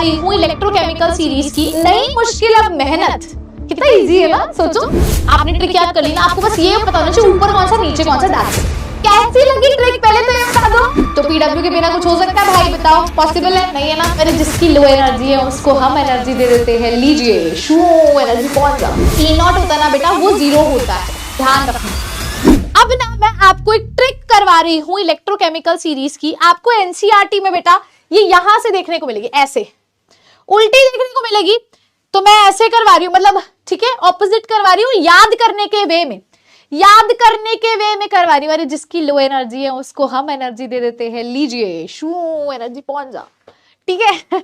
रही हूँ electrochemical series की नई मुश्किल अब मेहनत। कितना इजी है ना, सोचो आपने ट्रिक याद कर ली ना, आपको बस ये पता होना चाहिए ऊपर कौन सा नीचे कौन सा दांत। कैसी लगी ट्रिक पहले तो ये बता दो। तो पीडब्ल्यू के बिना कुछ हो सकता है भाई, बताओ पॉसिबल है? नहीं है ना। अरे जिसकी लो एनर्जी है उसको हम एनर्जी दे देते हैं, लीजिए शू एनर्जी पहुंच जाओ। ई नॉट होता ना बेटा, वो जीरो होता है, ध्यान रखना। अब ना मैं आपको एक ट्रिक करवा रही हूँ इलेक्ट्रोकेमिकल सीरीज की। आपको एनसीईआरटी में बेटा ये यहां से देखने को मिलेगी, ऐसे उल्टी देखने को मिलेगी। तो मैं ऐसे करवा रही हूँ, मतलब ठीक है ऑपोजिट करवा रही हूँ, याद करने के वे में, याद करने के वे में करवा रही हूँ। अरे जिसकी लो एनर्जी है उसको हम एनर्जी दे देते हैं, लीजिए शू एनर्जी पहुंच जा। ठीक है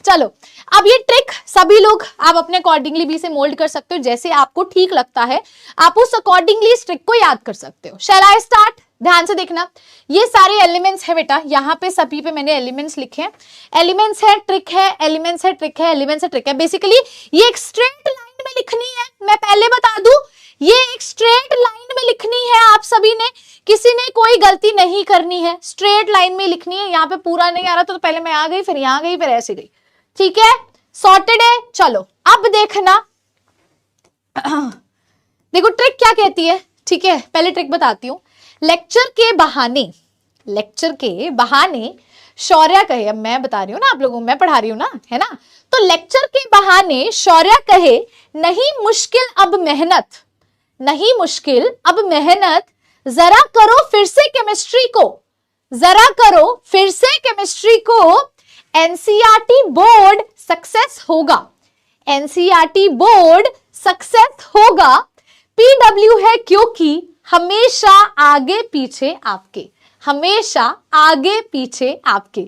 चलो अब ये ट्रिक सभी लोग आप अपने अकॉर्डिंगली भी इसे मोल्ड कर सकते हो, जैसे आपको ठीक लगता है आप उस अकॉर्डिंगली इस ट्रिक को याद कर सकते हो। शैल आई स्टार्ट? ध्यान से देखना, ये सारे एलिमेंट्स है बेटा, यहाँ पे सभी पे मैंने एलिमेंट्स लिखे हैं। एलिमेंट्स है, ट्रिक है, एलिमेंट्स है, ट्रिक है, एलिमेंट्स है, ट्रिक है। बेसिकली ये एक स्ट्रेट लाइन में लिखनी है, मैं पहले बता दूं ये एक स्ट्रेट लाइन में लिखनी है। आप सभी ने, किसी ने कोई गलती नहीं करनी है, स्ट्रेट लाइन में लिखनी है। यहाँ पे पूरा नहीं आ रहा तो पहले मैं आ गई, फिर यहाँ गई, फिर ऐसे गई। ठीक है, सॉर्टेड है। चलो अब देखना देखो ट्रिक क्या कहती है। ठीक है, पहले ट्रिक बताती हूँ। लेक्चर के बहाने शौर्य कहे, अब मैं बता रही हूँ ना आप लोगों को, मैं पढ़ा रही हूँ ना, है ना। तो लेक्चर के बहाने शौर्य कहे नहीं मुश्किल अब मेहनत, नहीं मुश्किल अब मेहनत, जरा करो फिर से केमिस्ट्री को, जरा करो फिर से केमिस्ट्री को, एनसीईआरटी बोर्ड सक्सेस होगा, एनसीईआरटी बोर्ड सक्सेस होगा। पीडब्ल्यू है क्योंकि हमेशा आगे पीछे आपके, हमेशा आगे पीछे आपके,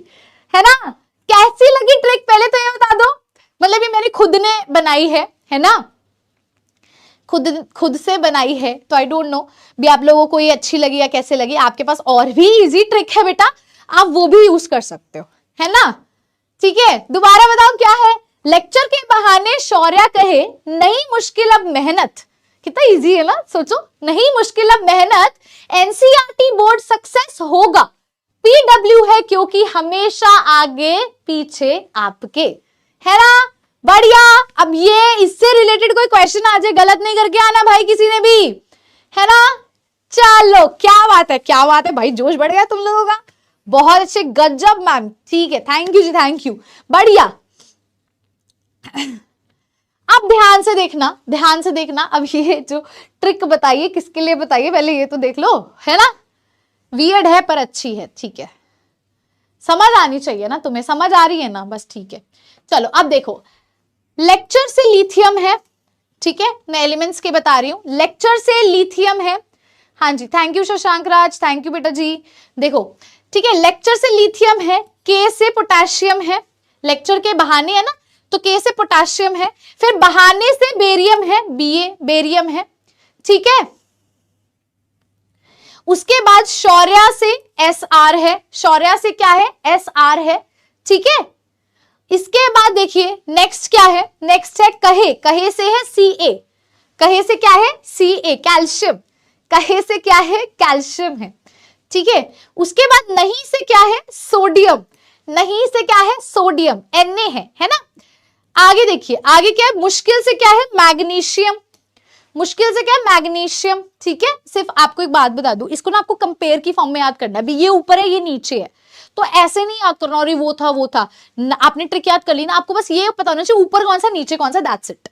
है ना। कैसी लगी ट्रिक पहले तो ये बता दो। मतलब ये मैंने खुद ने बनाई है ना, खुद से बनाई है, तो आई डोंट नो भी आप लोगों को ये अच्छी लगी या कैसे लगी। आपके पास और भी इजी ट्रिक है बेटा, आप वो भी यूज कर सकते हो, है ना। ठीक है, दोबारा बताओ क्या है। लेक्चर के बहाने शौर्य कहे नहीं मुश्किल अब मेहनत, कितना इजी है ना, सोचो नहीं मुश्किल अब मेहनत, एनसीईआरटी बोर्ड सक्सेस होगा। पीडब्ल्यू है क्योंकि हमेशा आगे पीछे आपके, है ना। बढ़िया। अब ये इससे रिलेटेड कोई क्वेश्चन आ जाए, गलत नहीं करके आना भाई किसी ने भी, है ना। चलो क्या बात है, क्या बात है भाई, जोश बढ़ गया तुम लोगों का। बहुत अच्छे, गजब मैम, ठीक है, thank you ji, thank you, बढ़िया। अब ध्यान से देखना, ध्यान से देखना। अब ये जो ट्रिक बताइए किसके लिए बताइए, पहले ये तो देख लो, है ना। वियर्ड है पर अच्छी है, ठीक है, समझ आनी चाहिए ना तुम्हें, समझ आ रही है ना, बस ठीक है। चलो अब देखो, लेक्चर से लिथियम है, ठीक है, मैं एलिमेंट्स के बता रही हूं। लेक्चर से लिथियम है, हाँ जी, thank you Shashank Raj, thank you बेटा जी। देखो ठीक है, लेक्चर से लिथियम है, के से पोटेशियम है, लेक्चर के बहाने है ना, तो के से पोटेशियम है, फिर बहाने से बेरियम है, बीए बेरियम है, ठीक है। उसके बाद शौर्य से एस आर है, शौर्य से क्या है, एस आर है, ठीक है। इसके बाद देखिए नेक्स्ट क्या है, नेक्स्ट है कहे, कहे से है सी ए, कहे से क्या है, सी ए कैल्शियम, कहे से क्या है, कैल्शियम है, ठीक है। उसके बाद नहीं से क्या है, सोडियम, नहीं से क्या है, सोडियम, Na है ना। आगे देखिए, आगे क्या है, मुश्किल से क्या है, मैग्नीशियम, मुश्किल से क्या है, मैग्नीशियम, ठीक है। सिर्फ आपको एक बात बता दूं, इसको ना आपको कंपेयर की फॉर्म में याद करना है, ये ऊपर है ये नीचे है, तो ऐसे नहीं याद करना, और वो था वो था। आपने ट्रिक याद कर ली ना, आपको बस ये पता होना चाहिए ऊपर कौन सा नीचे कौन सा, दैट्स इट,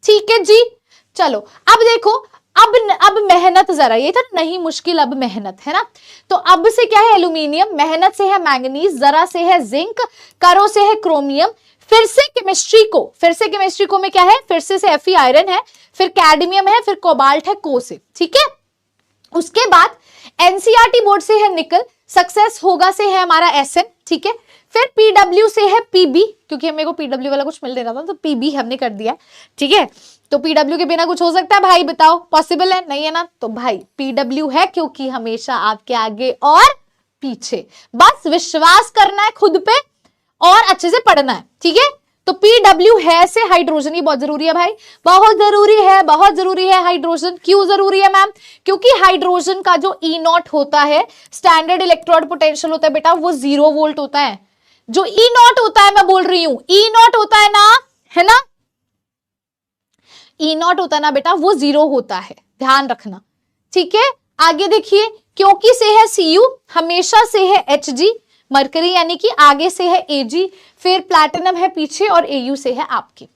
ठीक है जी। चलो अब देखो, अब मेहनत, जरा ये था नहीं मुश्किल अब मेहनत, है ना। तो अब से क्या है, एल्यूमिनियम, मेहनत से है मैंगनीज, जरा से है जिंक, करो से है क्रोमियम, फिर से केमिस्ट्री को, फिर से केमिस्ट्री को में क्या है, फिर से Fe आयरन है, फिर कैडमियम है, फिर कोबाल्ट है को से, ठीक है। उसके बाद एनसीईआरटी बोर्ड से है निकल, सक्सेस होगा से है हमारा Sn, ठीक है। फिर पीडब्ल्यू से है पीबी, क्योंकि मेरे को पीडब्ल्यू वाला कुछ मिल रहा था तो पीबी हमने कर दिया, ठीक है। तो पीडब्ल्यू के बिना कुछ हो सकता है भाई, बताओ पॉसिबल है? नहीं है ना, तो भाई पीडब्ल्यू है क्योंकि हमेशा आपके आगे और पीछे, बस विश्वास करना है खुद पे और अच्छे से पढ़ना है, ठीक है। तो पीडब्ल्यू है से हाइड्रोजन, ही बहुत जरूरी है भाई, बहुत जरूरी है, बहुत जरूरी है हाइड्रोजन। क्यों जरूरी है मैम? क्योंकि हाइड्रोजन का जो ई नॉट होता है, स्टैंडर्ड इलेक्ट्रोड पोटेंशियल होता है बेटा, वो 0 वोल्ट होता है, जो ई नॉट होता है, मैं बोल रही हूं ई नॉट होता है ना, है ना, ई नॉट होता है ना बेटा, वो 0 होता है, ध्यान रखना, ठीक है। आगे देखिए, क्योंकि से है Cu, हमेशा से है Hg, मरकरी यानी कि आगे से है Ag, फिर प्लैटिनम है पीछे और Au से है आपकी।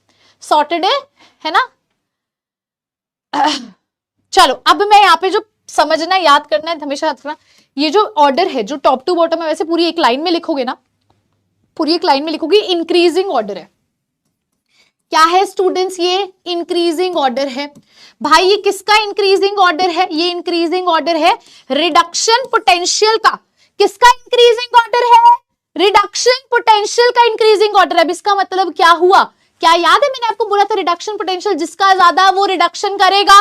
सॉर्टेड है ना। चलो अब मैं यहाँ पे जो समझना याद करना है, हमेशा याद करना, ये जो ऑर्डर है जो टॉप टू बॉटम है, वैसे पूरी एक लाइन में लिखोगे ना, पूरी एक लाइन में लिखोगे, इंक्रीजिंग ऑर्डर है। क्या है स्टूडेंट्स, ये इंक्रीजिंग ऑर्डर है। भाई ये किसका इंक्रीजिंग ऑर्डर है, ये इंक्रीजिंग ऑर्डर है रिडक्शन पोटेंशियल का। किसका इंक्रीजिंग ऑर्डर है, रिडक्शन पोटेंशियल का इंक्रीजिंग ऑर्डर है। इसका मतलब क्या हुआ, क्या याद है मैंने आपको बोला था, रिडक्शन पोटेंशियल जिसका ज्यादा वो रिडक्शन करेगा,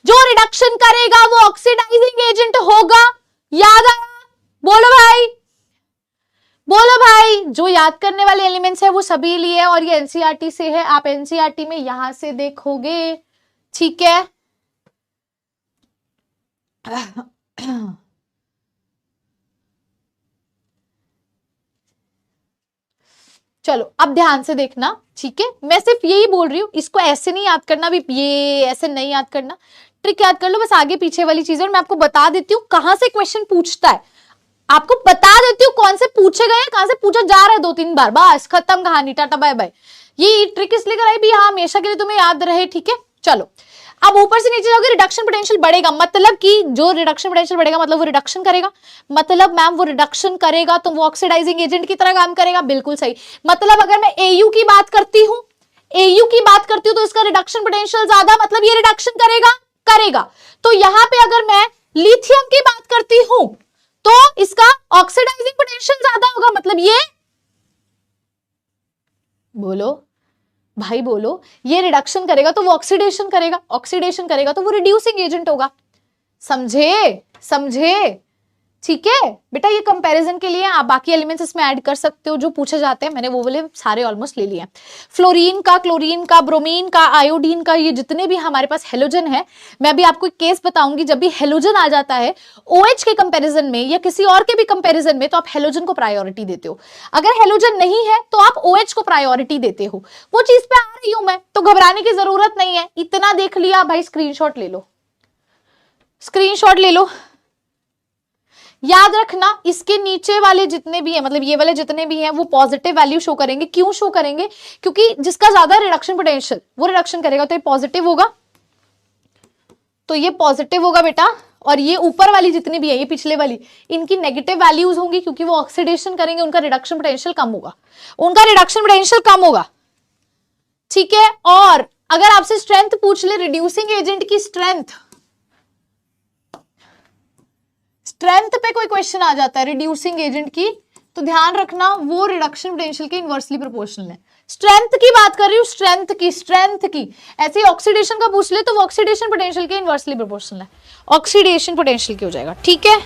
जो रिडक्शन करेगा वो ऑक्सीडाइजिंग एजेंट होगा। याद आया, बोलो भाई, बोलो भाई। जो याद करने वाले एलिमेंट्स है वो सभी लिए, और ये एनसीईआरटी से है, आप एनसीईआरटी में यहां से देखोगे, ठीक है। चलो अब ध्यान से देखना, ठीक है। मैं सिर्फ यही बोल रही हूं, इसको ऐसे नहीं याद करना भी, ये ऐसे नहीं याद करना, ट्रिक याद कर लो बस आगे पीछे वाली चीजें। और मैं आपको बता देती हूँ कहां से क्वेश्चन पूछता है, आपको बता देती हूँ कौन से पूछे गए, कहां से पूछा जा रहा है, 2-3 बार, बस खत्म कहानी, टाटा बाय बाय। ये ट्रिक इसलिए कराई भी, हाँ हमेशा के लिए तुम्हें याद रहे, ठीक है। चलो अब ऊपर से नीचे जाओगे, रिडक्शन पोटेंशियल बढ़ेगा, मतलब कि जो रिडक्शन पोटेंशियल बढ़ेगा मतलब वो रिडक्शन करेगा, मतलब मैम वो रिडक्शन करेगा तो वो ऑक्सीडाइजिंग एजेंट की तरह काम करेगा, बिल्कुल सही। मतलब अगर मैं एयू की बात करती हूं, एयू की बात करती हूं तो इसका रिडक्शन पोटेंशियल ज्यादा, मतलब ये रिडक्शन करेगा। तो यहां पे अगर मैं लिथियम की बात करती हूं तो इसका ऑक्सीडाइजिंग पोटेंशियल ज्यादा होगा, मतलब ये, बोलो भाई बोलो, ये रिडक्शन करेगा तो वो ऑक्सीडेशन करेगा, ऑक्सीडेशन करेगा तो वो रिड्यूसिंग एजेंट होगा। समझे, ठीक है बेटा। ये कंपैरिजन के लिए आप बाकी एलिमेंट्स इसमें ऐड कर सकते हो जो पूछे जाते हैं, मैंने वो वाले सारे ऑलमोस्ट ले लिए हैं। फ्लोरीन का, क्लोरीन का, ब्रोमीन का, आयोडीन का, ये जितने भी हमारे पास हेलोजन है, मैं अभी आपको एक केस बताऊंगी, जब भी हेलोजन आ जाता है OH के कंपैरिजन में या किसी और के भी कंपैरिजन में, तो आप हेलोजन को प्रायोरिटी देते हो। अगर हेलोजन नहीं है तो आप OH को प्रायोरिटी देते हो। वो चीज पे आ रही हूं मैं, तो घबराने की जरूरत नहीं है। इतना देख लिया भाई, स्क्रीनशॉट ले लो, स्क्रीनशॉट ले लो। याद रखना इसके नीचे वाले जितने भी हैं, मतलब ये वाले जितने भी हैं, वो पॉजिटिव वैल्यू शो करेंगे। क्यों शो करेंगे, क्योंकि जिसका ज्यादा रिडक्शन पोटेंशियल वो रिडक्शन करेगा, तो ये पॉजिटिव होगा, तो ये पॉजिटिव होगा बेटा। और ये ऊपर वाली जितनी भी है, ये पिछले वाली, इनकी नेगेटिव वैल्यूज होंगी, क्योंकि वो ऑक्सीडेशन करेंगे, उनका रिडक्शन पोटेंशियल कम होगा, उनका रिडक्शन पोटेंशियल कम होगा, ठीक है। और अगर आपसे स्ट्रेंथ पूछ ले, रिड्यूसिंग एजेंट की स्ट्रेंथ पे कोई क्वेश्चन आ जाता है रिड्यूसिंग एजेंट की, तो ध्यान रखना वो रिडक्शन पोटेंशियल के इनवर्सली प्रोपोर्शनल है। स्ट्रेंथ की बात कर रही हूं, स्ट्रेंथ की। ऐसे ऑक्सीडेशन का पूछ ले तो वो ऑक्सीडेशन पोटेंशियल के इनवर्सली प्रोपोर्शनल है, ऑक्सीडेशन पोटेंशियल की हो जाएगा, ठीक है।